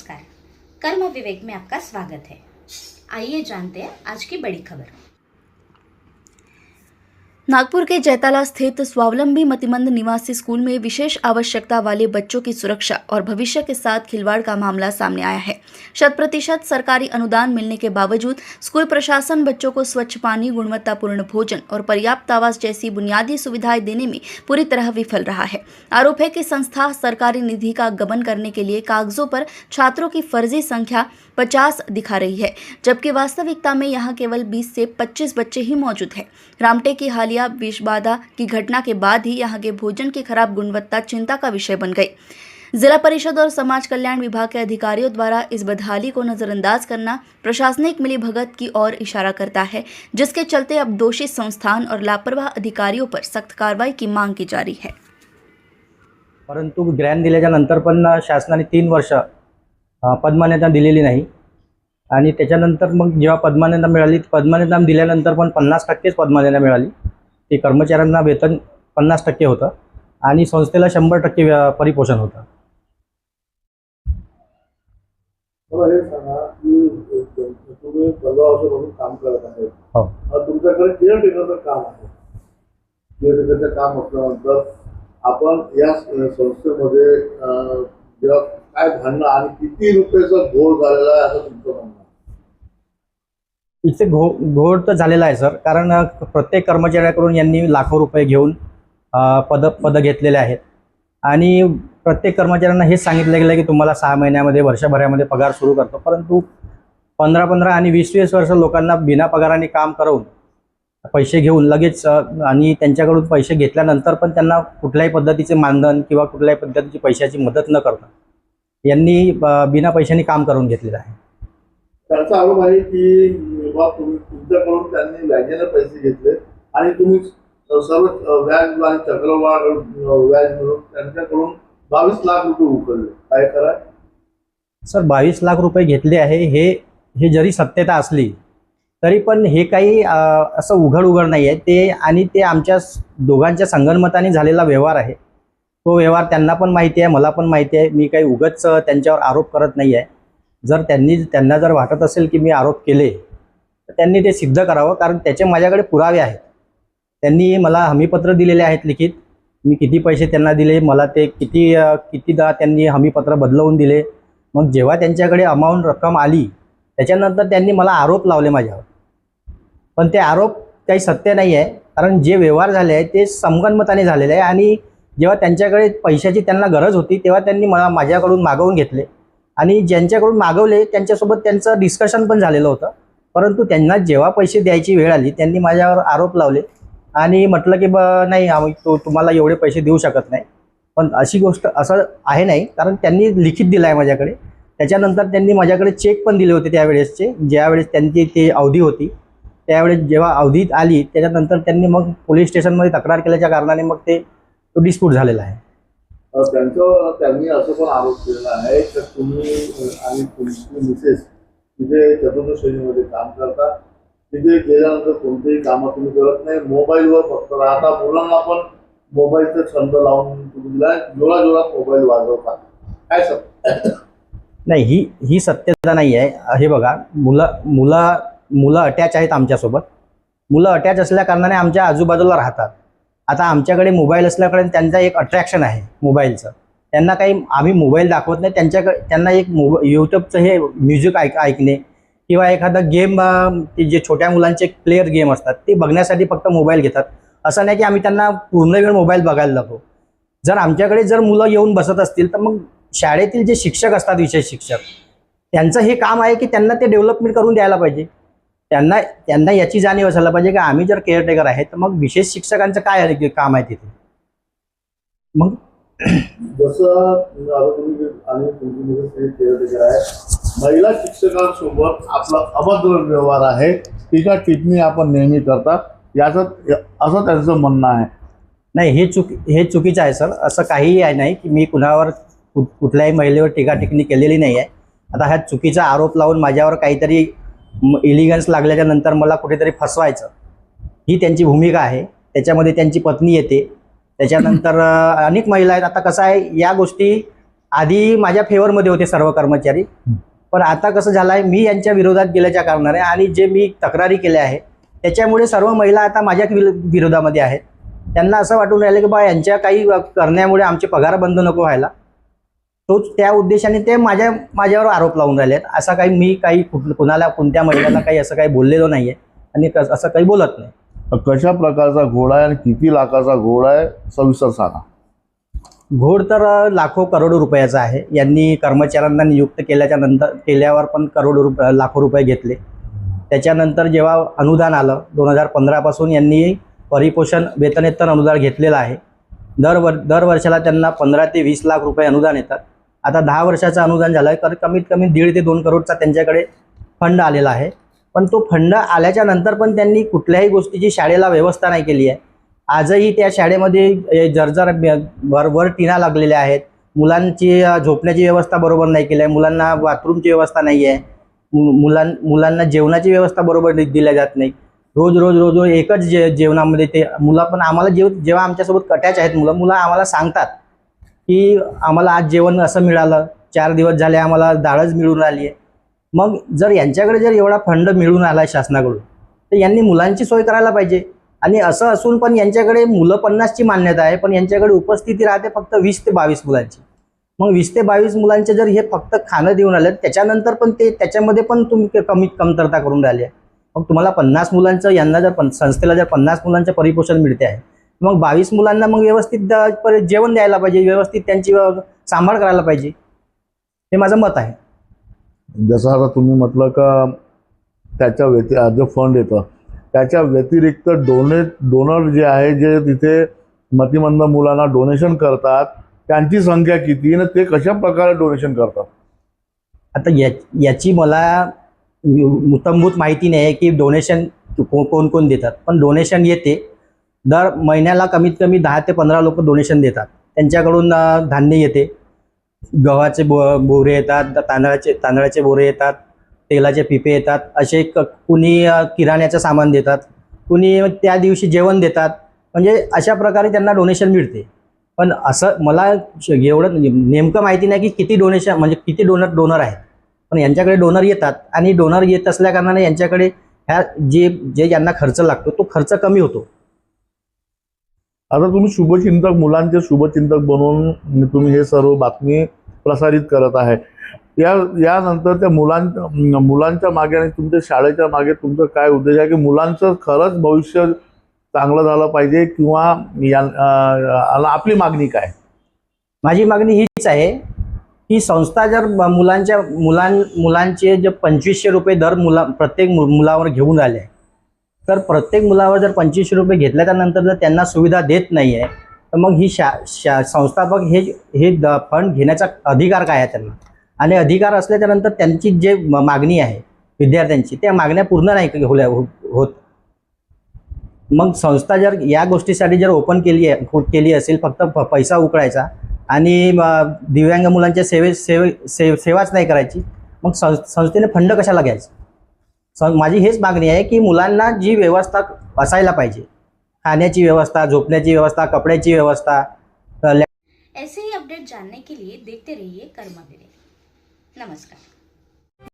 नमस्कार, कर्म विवेक में आपका स्वागत है। आइए जानते हैं आज की बड़ी खबर। नागपुर के जैताला स्थित स्वावलंबी मतिमंद निवासी स्कूल में विशेष आवश्यकता वाले बच्चों की सुरक्षा और भविष्य के साथ खिलवाड़ का मामला सामने आया है। 100% सरकारी अनुदान मिलने के बावजूद स्कूल प्रशासन बच्चों को स्वच्छ पानी, गुणवत्तापूर्ण भोजन और पर्याप्त आवास जैसी बुनियादी सुविधाएं देने में पूरी तरह विफल रहा है। आरोप है कि संस्था सरकारी निधि का गबन करने के लिए कागजों पर छात्रों की फर्जी संख्या 50 दिखा रही है, जबकि वास्तविकता में यहाँ केवल 20 से 25 बच्चे ही मौजूद हैं। रामटेक की हालिया विषबाधा की घटना के बाद ही यहाँ के भोजन की खराब गुणवत्ता चिंता का विषय बन गई। जिला परिषद और समाज कल्याण विभाग के अधिकारियों द्वारा इस बदहाली को नजरअंदाज करना प्रशासनिक मिलीभगत की ओर इशारा करता है, जिसके चलते अब दोषी संस्थान और लापरवाह अधिकारियों पर सख्त कार्रवाई की मांग की जा रही है। परंतु ग्रँट दिल्याच्या नंतर पण शासनाने 3 वर्ष पद्मान्यता दिलेली नाही आणि त्याच्यानंतर मग जेव्हा पद्मान्यता मिळाली, पद्मान्यता दिल्यानंतर पण 50%च पद्मान्यता मिळाली। ते कर्मचाऱ्यांना वेतन 50% होतं आणि संस्थेला 100% परिपोषण होतं। मला हे सांगा की तुम्ही 15 वर्षापासून काम करत आहे, तुमच्याकडे केअरटेकरचं काम आहे। केअरटेकरचं काम असल्यानंतर आपण या संस्थेमध्ये जेव्हा काय भांडणं आणि किती रुपयाचा घोळ झालेला आहे असं तुमचं म्हणणं आहे? इथे घोळ तर झालेला आहे सर, कारण प्रत्येक कर्मचाऱ्याकडून यांनी लाखो रुपये घेऊन पद घेतलेले आहेत आणि प्रत्येक कर्मचाऱ्यांना हेच सांगितलं गेलं की तुम्हाला 6 महिन्यामध्ये वर्षभरामध्ये पगार सुरू करतो, परंतु 15-15 आणि 20-20 वर्ष लोकांना बिना पगाराने काम करवून पैसे घेऊन लगेच आणि त्यांच्याकडून पैसे घेतल्यानंतर पण त्यांना कुठल्याही पद्धतीचे मानधन किंवा कुठल्याही पद्धतीची पैशाची मदत न करता यांनी बिना पैशाने काम करून घेतलेलं आहे। त्यांचा आरोप आहे की तुम्ही तुमच्याकडून त्यांनी व्याजाने पैसे घेतले आणि तुम्ही सर्व व्याज आणि चक्रवाढ व्याज मिळून त्यांच्याकडून 22 लाख रुपये उकळले, काय कराय? सर 22 लाख रुपये घेतले आहे, हे जरी सत्यता असली तरी पण हे काही असं उघड नाही आहे ते, आणि ते आमच्या दोघांच्या संगनमताने झालेला व्यवहार आहे। तो व्यवहार त्यांना पण माहिती आहे, मला पण माहिती आहे। मी काही उगाच त्यांच्यावर आरोप करत नाही आहे। जर त्यांना जर वाटत असेल की मी आरोप केले तर त्यांनी ते सिद्ध करावं, कारण त्याचे माझ्याकडे पुरावे आहेत। त्यांनी मला हमीपत्र दिलेले आहेत लिखित, मी किती पैसे त्यांना दिले, मला ते कितीदा त्यांनी हमीपत्र बदलवून दिले। मग जेव्हा त्यांच्याकडे अमाऊंट रक्कम आली त्याच्यानंतर त्यांनी मला आरोप लावले माझ्यावर, पण ते आरोप काही सत्य नाही आहे, कारण जे व्यवहार झाले आहे ते संगनमताने झालेले आहे आणि जेव्हा त्यांच्याकडे पैशाची त्यांना गरज होती तेव्हा त्यांनी माझ्याकडून मागवून घेतले आणि ज्यांच्याकडून मागवले त्यांच्यासोबत त्यांचं डिस्कशन पण झालेलं होतं, परंतु त्यांना जेव्हा पैसे द्यायची वेळ आली त्यांनी माझ्यावर आरोप लावले आणि म्हटलं की नाही आम्ही तुम्हाला एवढे पैसे देऊ शकत नाही। पण अशी गोष्ट असं आहे नाही, कारण त्यांनी लिखित दिलं आहे माझ्याकडे। त्याच्यानंतर त्यांनी माझ्याकडे चेक पण दिले होते त्यावेळेसचे, ज्यावेळेस त्यांची ते अवधी होती त्यावेळेस जेव्हा अवधीत आली त्याच्यानंतर त्यांनी मग पोलीस स्टेशनमध्ये तक्रार केल्याच्या कारणाने मग तो डिस्प्यूट झालेला आहे। त्यांनी असं पण आरोप केलेला आहे की तुम्ही आणि तुमची मिसेस तिथे चतुर्थ श्रेणीमध्ये काम करता, तिथे गेल्यानंतर कोणतेही कामं तुम्ही करत नाही, मोबाईलवर फक्त राहता, मुलांना पण मोबाईलचा छंद लावून तुम्ही जोरात मोबाईल वाजवता, काय सत्य? नाही, ही सत्यता नाही आहे। हे बघा, मुलं अटॅच आहेत आमच्यासोबत, मुलं अटॅच असल्या कारणाने आमच्या आजूबाजूला राहतात। आता आमच्याकडे मोबाईल असल्याकडे त्यांचा एक अट्रॅक्शन आहे मोबाईलचं, त्यांना काही आम्ही मोबाईल दाखवत नाही, त्यांना एक यूट्यूबचं हे म्युझिक ऐकणे किंवा एखादा गेम, ते जे छोट्या मुलांचे प्लेयर गेम असतात ते बघण्यासाठी फक्त मोबाईल घेतात। असं नाही की आम्ही त्यांना पूर्ण वेळ मोबाईल बघायला लागतो। जर आमच्याकडे जर मुलं येऊन बसत असतील तर मग शाळेतील जे शिक्षक असतात, विशेष शिक्षक, त्यांचं हे काम आहे की त्यांना ते डेव्हलपमेंट करून द्यायला पाहिजे। त्यांना याची जाणीव असायला पाहिजे की आम्ही जर केअरटेकर आहे तर मग विशेष शिक्षकांचं काय काम आहे तिथे। मग जसं आता तुम्ही आणि तुमची केअरटेकर आहे, महिला शिक्षकांसोबत आपला अभद्र व्यवहार आहे, टीका टिप्पणी आपण नेहमी करता, असं त्यांचं म्हणणं आहे। नाही, हे चुकीचं आहे सर। असं काहीही आहे नाही की मी कुणावर कुठल्याही महिलेवर टीका टिप्पणी केलेली नाही आहे। आता हा चुकीचा आरोप लावून माझ्यावर काहीतरी इलिगन्स लागल्याच्या नंतर मला कुठेतरी फसवायचं, ही त्यांची भूमिका आहे। त्याच्यामध्ये त्यांची पत्नी येते, त्याच्यानंतर अनेक महिला आहेत। आता कसं आहे, या गोष्टी आधी माझ्या फेवरमध्ये होते सर्व कर्मचारी, पण आता कसं झालं आहे, मी यांच्या विरोधात गेल्याच्या कारणाने आणि जे मी तक्रारी केल्या आहे त्याच्यामुळे सर्व महिला आता माझ्या विरोधामध्ये आहेत. त्यांना असं वाटून राहिलं की बा यांच्या काही करण्यामुळे आमचे पगार बंद नको व्हायला, तोच त्या उद्देशाने ते माझ्यावर आरोप लावून राहिले आहेत. असं काही मी काही कुणाला कोणत्या महिलांना काही असं काही बोललेलो नाही आहे आणि असं काही बोलत नाही. कशा प्रकारचा घोडा आहे आणि किती लाखाचा घोडा आहे सविस्तर सांगा. घोड तर लाखो करोडो रुपयाचा आहे. यांनी कर्मचाऱ्यांना नियुक्त केल्यावर पण लाखो रुपये घेतले. त्याच्यानंतर जेव्हा अनुदान आलं 2015 पासून यांनी परिपोषण वेतनेतर अनुदान घेतलेलं आहे. दर वर्षाला त्यांना 15 ते 20 लाख रुपये अनुदान येतात. आता 10 वर्षाचं अनुदान झालं आहे, तर कमीत कमी 1.5 ते 2 करोडचा त्यांच्याकडे फंड आलेला आहे. पण तो फंड आल्याच्या नंतर पण त्यांनी कुठल्याही गोष्टीची शाळेला व्यवस्था नाही केली आहे. आजही त्या शाळेमध्ये जर्जर वर टिना लागलेल्या आहेत. मुलांची झोपण्याची व्यवस्था बरोबर नाही केली आहे. मुलांना बाथरूमची व्यवस्था नाही आहे. मुलांना जेवणाची व्यवस्था बरोबर दिल्या जात नाही. रोज एकच जेवणामध्ये ते मुलं पण आम्हाला जेव्हा आमच्यासोबत अटॅच आहेत मुलं आम्हाला सांगतात की आम्हाला आज जेवण असं मिळालं, 4 दिवस झाले आम्हाला डाळच मिळून राहिली आहे. मग जर यांच्याकडे जर एवढा फंड मिळून आला शासनाकडून तर यांनी मुलांची सोय करायला पाहिजे. आणि असं असून पण यांच्याकडे मुलं 50ची मान्यता आहे, पण यांच्याकडे उपस्थिती राहते फक्त 20 ते 22 मुलांची. मग 20 ते 22 मुलांचे जर हे फक्त खाणं देऊन आले त्याच्यानंतर पण ते त्याच्यामध्ये पण तुम्ही कमतरता करून राहिली आहे. मग तुम्हाला 50 मुलांचं यांना जर संस्थेला जर 50 मुलांचं परिपोषण मिळते आहे, मग 22 मुलांना मग व्यवस्थित जेवण द्यायला पाहिजे, व्यवस्थित त्यांची सांभाळ करायला पाहिजे. हे माझं मत आहे. जसं आता तुम्ही म्हटलं का त्याच्या जो फंड येतं त्याच्या व्यतिरिक्त डोनर जे आहे जे तिथे मतिमंद मुलांना डोनेशन करतात त्यांची संख्या किती आणि ते कशा प्रकारे डोनेशन करतात? आता याची मला मुतंबूत माहिती नाही आहे की डोनेशन कोण देतात, पण डोनेशन येते. दर महिन्याला कमीत कमी 10 ते 15 लोक डोनेशन देतात. त्यांच्याकडून धान्य येते, गव्हाचे बोरे येतात, तांदळाचे बोरे येतात, तेलाचे पिपे येतात. असे कुणी किराण्याचं सामान देतात, कुणी त्या दिवशी जेवण देतात. म्हणजे अशा प्रकारे त्यांना डोनेशन मिळते. पण असं मला एवढं नेमकं माहिती नाही की किती डोनेशन म्हणजे किती डोनर आहेत. पण यांच्याकडे डोनर येतात आणि डोनर येत असल्या कारणाने यांच्याकडे ह्या जे यांना खर्च लागतो तो खर्च कमी होतो. आता तुम्ही शुभचिंतक, मुलांचे शुभचिंतक बनवून तुम्ही हे सर्व बातमी प्रसारित करत आहे. यानंतर त्या मुलांच्या मागे आणि तुमच्या शाळेच्या मागे तुमचं काय उद्देश आहे की मुलांचं खरंच भविष्य चांगलं झालं पाहिजे किंवा आपली मागणी काय? माझी मागणी हीच आहे की संस्था जर मुलांचे जे 2500 रुपये दर प्रत्येक मुलावर घेऊन आले, तर प्रत्येक मुलावर जर 2500 रुपये घेतल्याच्या नंतर जर त्यांना सुविधा देत नाही आहे तर मग ही संस्थापक हे फंड घेण्याचा अधिकार काय आहे त्यांना? आणि अधिकार असल्याच्या नंतर त्यांची जे मागणी आहे विद्यार्थ्यांची त्या मागण्या पूर्ण नाही होत. मग संस्था जर या गोष्टीसाठी जर ओपन केली असेल फक्त पैसा उकळायचा आणि दिव्यांग मुलांच्या सेवाच नाही करायची, मग संस्थेने फंड कशाला घ्यायचं? माझी हेच मागणी आहे की मुलांना जी व्यवस्था असायला पाहिजे, खाण्याची व्यवस्था, झोपण्याची व्यवस्था, कपड्याची व्यवस्था. ऐसे ही अपडेट जानने के लिए देखते रहिए कर्मा वीरे. नमस्कार.